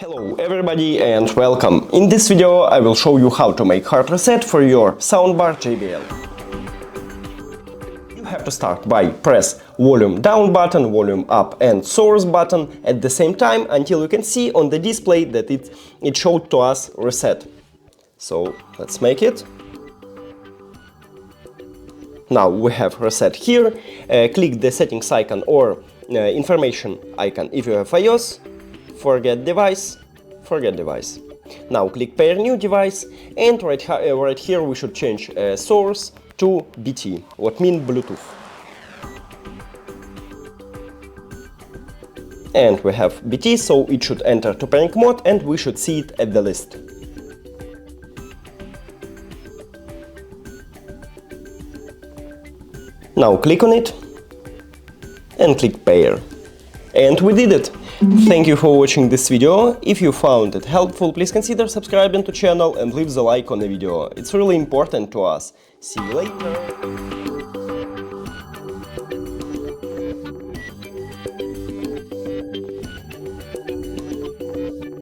Hello everybody and welcome! In this video I will show you how to make hard reset for your soundbar JBL. You have to start by press volume down button, volume up and source button at the same time until you can see on the display that it showed to us reset. So let's make it. Now we have reset here. Click the settings icon or information icon if you have iOS. Forget device. Now click pair new device and right here we should change source to BT, what means Bluetooth. And we have BT, so it should enter to pairing mode and we should see it at the list. Now click on it and click pair. And we did it! Thank you for watching this video. If you found it helpful, please consider subscribing to channel and leave the like on the video. It's really important to us. See you later!